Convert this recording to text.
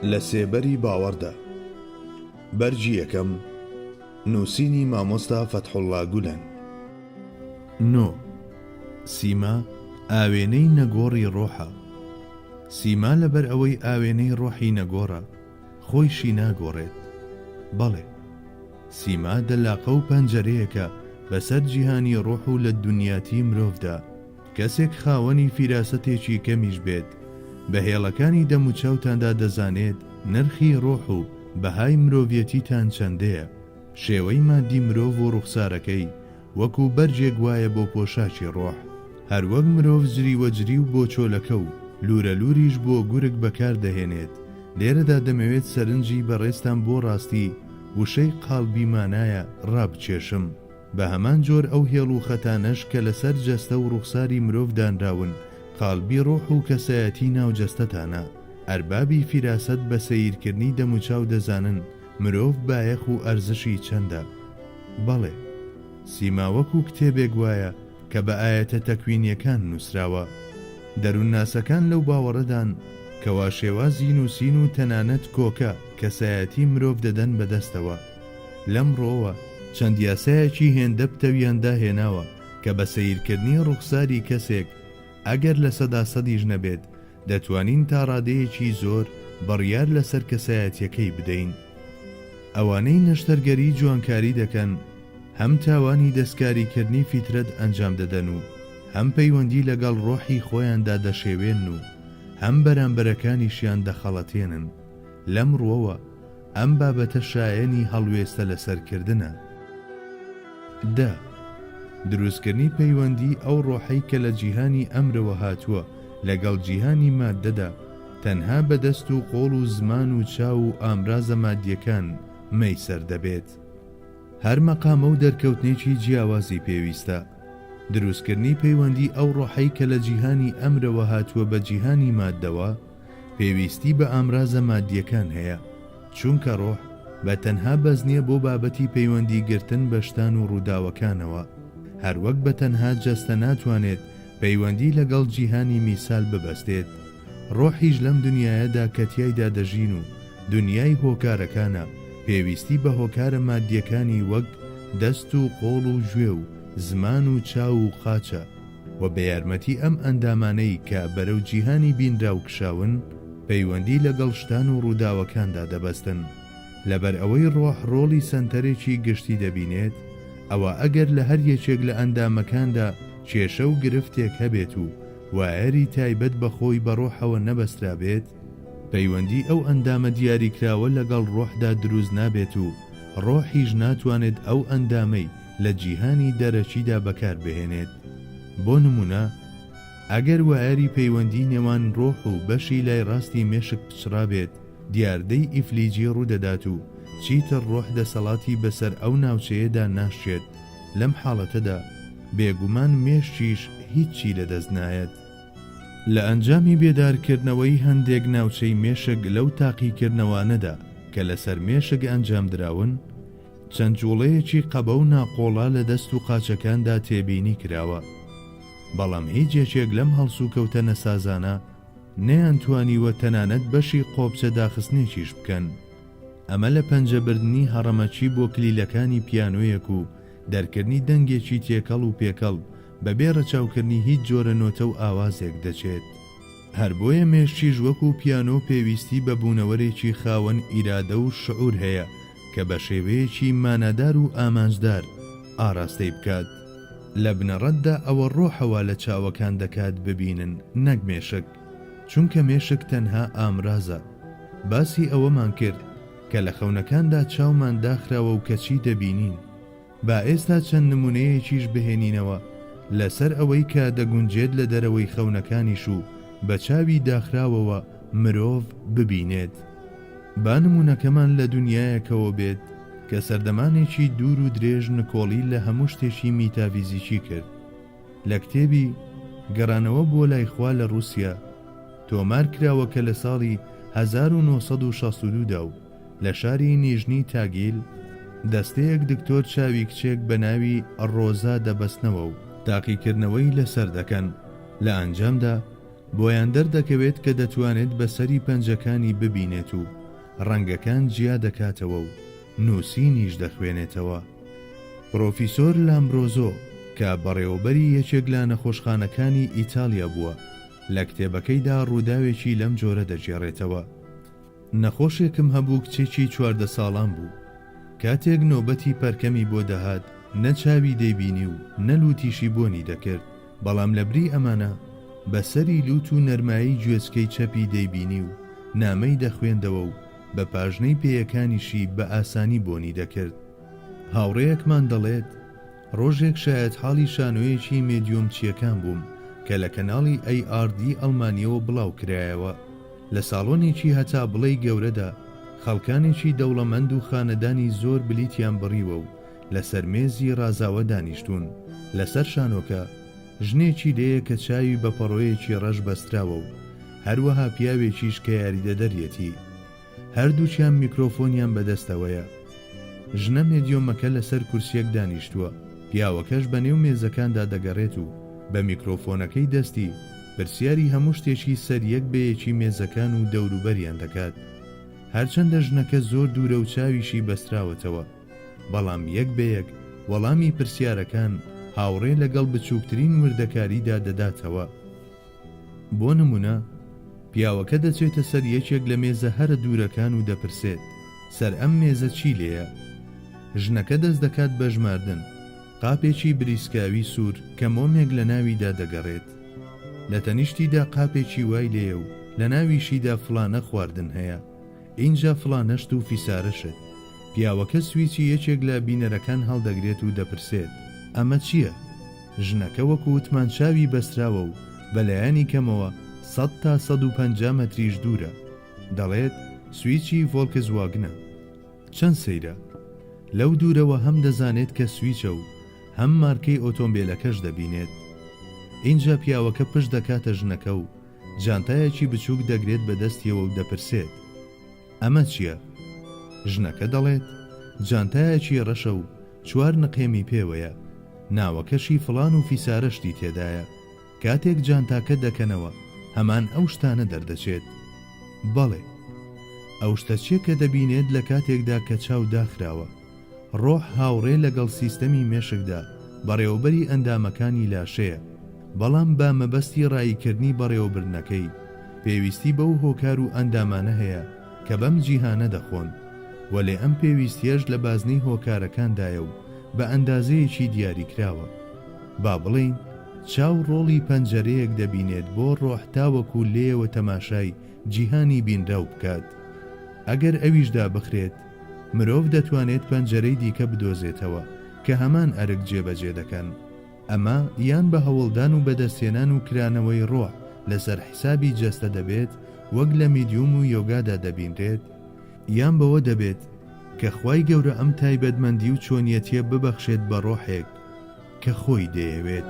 لە سێبەری باوەڕدا بەرجی یەکەم نووسینی مامۆستا فەتحوڵڵا گولان. نۆ سیما ئاوێنەی نەگۆڕی ڕۆحە. سیما لەبەر ئەوەی ئاوێنەی ڕۆحی نەگۆڕە خۆیشی ناگۆڕێت. بەڵێ سیما دەلاقە و پەنجەرەیەکە بەسەر جیهانی ڕۆح و لە دونیاتی مرۆڤدا. کەسێک خاوەنی فیراستێکی کەمیش بێت بە هێڵەکانی دەموچاوتاندا دەزانێت نرخی ڕۆح و بەهای مرۆڤیەتیتان چەندەیە. شێوەی مادی مرۆڤ و ڕوخسارەکەی وەکو بەرجێک وایە بۆ پۆشاکی ڕۆح. هەروەک مرۆڤ جریوەجری و بۆ چۆلەکە و لورە لوریش بۆ گورگ بەکار دەهێنێت. لێرەدا دەمەوێت سەرنجی بەڕێستان بۆ ڕاستی وشەی قاڵبی مانایە ڕابچێشم. بە هەمان جۆر ئەو هێڵ و خەتانەش کە لەسەر جەستە و ڕوخساری مرۆڤ دانراون قاڵبی ڕۆح و کەسایەتی ناو جەستەتانە. ئەربابی فیراست بە سەیرکردنی دەموچاو دەزانن مرۆڤ بایەخ و ئەرزشی چەندە. بەڵێ سیما وەکو کتێبێک وایە کە بە ئاەتە تەکوینیەکان نووسراوە. دەروونناسەکان لەو باوەڕەدان کەوا شێوازی نووسین و تەنانەت کۆکە کەسایەتی مرۆڤ دەدەن بەدەستەوە. لەم ڕۆوە چەند یاسایەکی هێندە پتەویاندا هێناوە کە بە سەیرکردنی ڕوخساری کەسێک ئەگەر لە سەدا سەدیش نەبێت دەتوانین تا ڕادەیەکی زۆر بڕیار لەسەر کەسایەتیەکەی بدەین. ئەوانەی نەشتەرگەری جوانکاری دەکەن هەم تاوانی دەستکاریکردنی فیترەت ئەنجام دەدەن و هەم پەیوەندی لەگەڵ ڕۆحی خۆیاندا دەشێوێن و هەم بەرامبەرەکانیشیان دەخەڵەتێنن. لەم ڕۆوە ئەم بابەتە شایەنی هەڵوێستە لەسەرکردنە. دروستکردنی پەیوەندی ئەو ڕۆحەی کە لە جیهانی ئەمرەوە هاتووە لەگەڵ جیهانی مادەدا تەنها بەدەست و قۆڵ و زمان و چاو و ئامرازە مادیەکان مەیسەر دەبێت. هەر مەقامە و دەرکەوتنێکی جیاوازی پێویستە. دروستکردنی پەیوەندی ئەو ڕۆحەی کە لە جیهانی ئەمرەوە هاتووە بە جیهانی مادەوە پێویستی بە ئامرازە مادیەکان هەیە، چونکە ڕۆح بە تەنها بەز نییە بۆ بابەتی پەیوەندی گرتن بە شتان و ڕووداوەکانەوە. هەروەک بە تەنها جەستە ناتوانێت پەیوەندی لەگەڵ جیهانی میسال ببەستێت. ڕۆحیش لەم دنیایەدا کە تیایدا دەژین و دنیای هۆکارەکانە پێویستی بە هۆکارە مادیەکانی وەک دەست و قۆڵ و گوێ و زمان و چاو و قاچە و بە یارمەتی ئەم ئەندامانەی کە بەرەو جیهانی بینرا و کشاون پەیوەندی لەگەڵ شتان و ڕووداوەکاندا دەبەستن. لەبەر ئەوەی ڕۆح ڕۆڵی سەنتەرێکی گشتی دەبینێت، ئەوە ئەگەر لە هەر یەکێک لە ئەندامەکاندا کێشە و گرفتێک هەبێت و وایەری تایبەت بەخۆی بە ڕۆحەوە نەبەسترا بێت، پەیوەندی ئەو ئەندامە دیاریکراوە لەگەڵ ڕۆحدا دروست نابێت و ڕۆحیش ناتوانێت ئەو ئەندامەی لە جیهانی دەرەچیدا بەکار بهێنێت. بۆ نمونە ئەگەر وایەری پەیوەندی نێوان ڕۆح و بەشی لای ڕاستی مێشک پچڕابێت دیاردەی ئیفلیجی ڕوودەدات و چیتر ڕۆح دەسەڵاتی بەسەر ئەو ناوچەیەدا ناشێت. لەم حاڵەتەدا بێگومان مێشکیش هیچی لەدەست نایەت. لە ئەنجامی بێدارکردنەوەی هەندێک ناوچەی مێشک لەو تاقیکردنەوانەدا کە لەسەر مێشک ئەنجام دراون چەند جوڵەیەکی قەبە و ناقۆڵا لە دەست و قاچەکاندا تێبینی کراوە. بەڵام هیچ یەکێک لەم هەڵسوکەوتە نەسازانە نەیانتوانیوە تەنانەت بەشی قۆبچە داخستنێکیش بکەن. ئەمە لە پەنجەبردنی هەڕەمەچی بۆ کلیلەکانی پیانۆیەک و دەرکردنی دەنگێکی تێکەڵ و پێکەڵ بەبێ ڕەچاوکردنی هیچ جۆرە نۆتە و ئاوازێک دەچێت. هەر بۆیە مێشتیش وەکو پیانۆ پێویستی بە بوونەوەرێکی خاوەن ئیرادە و شعور هەیە کە بە شێوەیەکی مانەدار و ئامانجدار ئاراستەی بکات. لە بنەڕەتدا ئەوە ڕۆحەوە لە چاوەکان دەکات ببینن، نەک مێشک، چونکە مێشک تەنها ئامرازە. باسی ئەوەمان کرد کە لە خەونەکاندا چاومان داخراوە و کەچی دەبینین. با ئێستا چەند نمونەیەکیش بهێنینەوە لەسەر ئەوەی کە دەگونجێت لە دەرەوەی خەونەکانیش و بە چاوی داخراوەوە مرۆڤ ببینێت. با نمونەکەمان لە دنیایەکەوە بێت کە سەردەمانێکی دوور و درێژ نکۆڵی لە هەموو شتێکی میتافیزیکی کرد. لە کتێبی گەڕانەوە بۆ لای خوا لە رووسیا تۆمار کراوە کە لە ساڵی 1962دا و لە شاری نیژنی تاگیل دەستەیەک دکتۆر چاوی کچێک بە ناوی ڕۆزا دەبەستنەوە و تاقیکردنەوەی لەسەر دەکەن. لە ئەنجامدا بۆیان دەردەکەوێت کە دەتوانێت بەسەری پەنجەکانی ببینێت و ڕەنگەکان جیا دەکاتەوە و نووسینیش دەخوێنێتەوە. پرۆفیسۆر لامبرۆزۆ کە بەڕێوەبەری یەکێک لە نەخۆشخانەکانی ئیتالیا بووە، لە کتێبەکەیدا ڕووداوێکی لەم جۆرە دەجێڕێتەوە. نەخۆشێکم هەبوو، کچێکی 14 ساڵان بوو. کاتێک نۆبەتی پەرکەمی بۆ دەهات، نەچاوی دەیبینی و نەلوتیشی بۆنی دەکرد، بەڵام لەبری ئەمانە بەسەری لوت و نەرمایی گوێچکەی چەپی دەیبینی و نامەی دەخوێندەوە و بە پاژنەی پێیەکانیشی بە ئاسانی بۆنی دەکرد. هاوڕێیەکمان دەڵێت ڕۆژێک شایەت حاڵی شانۆیەکی مێدیۆم چیەکان بووم کە لە کەناڵی ARD ئەڵمانیەوە بڵاو کرایەوە. لە ساڵۆنێکی هەتا بڵێی گەورەدا خەڵکانێکی دەوڵەمەند و خانەدانی زۆر بلیتیان بڕیوە و لەسەر مێزی ڕازاوە دانیشتون. لەسەر شانۆکە ژنێکی لێیە کە چاوی بە پەڕۆیەکی ڕەش بەستراوە و هەروەها پیاوێکیش کە یاریدەدەرێتی. هەردووچیان میکرۆفۆنیان بەدەستەوەیە. ژنە مێدیۆمەکە لەسەر کورسیەک دانیشتووە، پیاوەکەش بە نێو مێزەکاندا دەگەڕێت و بە میکرۆفۆنەکەی دەستی پرسیاری هەموو شتێکی سەریەک بەیەکی مێزەکان و دەوروبەریان دەکات. هەرچەندە ژنەکە زۆر دوورە و چاویشی بەستراوەتەوە، بەڵام یەک بەیەک وەڵامی پرسیارەکان هاوڕێ لەگەڵ بچووکترین وردەکاریدا دەداتەوە. بۆ نمونە، پیاوەکە دەچێتە سەر یەکێک لە مێزە هەرە دوورەکان و دەپرسێت سەر ئەم مێزە چی لێیە؟ ژنەکە دەست دەکات بە ژماردن، قاپێکی بریسکاوی سوور کە مۆمێک لە ناویدا دەگەڕێت. لە تەنیشتیدا قاپێکی وای لێیە و لە ناویشیدا فلانە خواردن هەیە، اینجا فلانەشت و فیسارەشت. پیاوەکە سویچی یەکێک لە بینەرەکان هەڵدەگرێت و دەپرسێت ئەمە چییە؟ ژنەکە وەکو وتمان چاوی بەستراوە و بەلایانی کەمەوە 100 تا 150 مەتریش دوورە. دەڵێت سویچی ڤۆڵکسواگنە. چەند سەیرە؟ لەو دوورەوە هەم دەزانێت کە سویچە و هەم مارکەی ئۆتۆمبیلەکەش دەبینێت. اینجا پیاوەکە پشت دەکاتە ژنەکە و جانتایەکی بچووک دەگرێت بەدەستیەوە و دەپرسێت ئەمە چییە؟ ژنەکە دەڵێت جانتایەکی ڕەشە و 4 نقێمی پێوەیە، ناوەکەشی فڵان و فیسارەشتی تێدایە. کاتێک جانتاکە دەکەنەوە هەمان ئەو شتانە دەردەچێت. بەڵێ، ئەو شتە چیە کە دەبینێت لە کاتێکدا کە چاو داخراوە؟ ڕۆح هاوڕێ لەگەڵ سیستەمی مێشکدا بەڕێوەبەری ئەندامەکانی لاشەیە، بەڵام بە مەبەستی ڕایکردنی بەڕێوەبردنەکەی پێویستی بەو هۆکار و ئەندامانە هەیە کە بەم جیهانە دەخۆن، وەلێ ئەم پێویستیەش لە بازنەی هۆکارەکاندایە و بە ئەندازەیەکی دیاریکراوە. با بڵین چاو ڕۆڵی پەنجەرەیەک دەبینێت بۆ ڕۆح تاوەکو لێەوە تەماشای جیهانی بینراو بکات. ئەگەر ئەویشدا بخرێت، مرۆڤ دەتوانێت پەنجەرەی دیکە بدۆزێتەوە کە هەمان ئەرک جێبەجێ دەکەن. ئەمە یان بە هەوڵدان و بەدەستێنان و کرانەوەی ڕۆح لەسەر حیسابی جەستە دەبێت وەک لە میدیوم و یۆگادا دەبینرێت، یان بەوە دەبێت کە خوای گەورە ئەم تایبەتمەندی و چۆنیەتیە ببەخشێت بە ڕۆحێک کە خۆی دەیەوێت.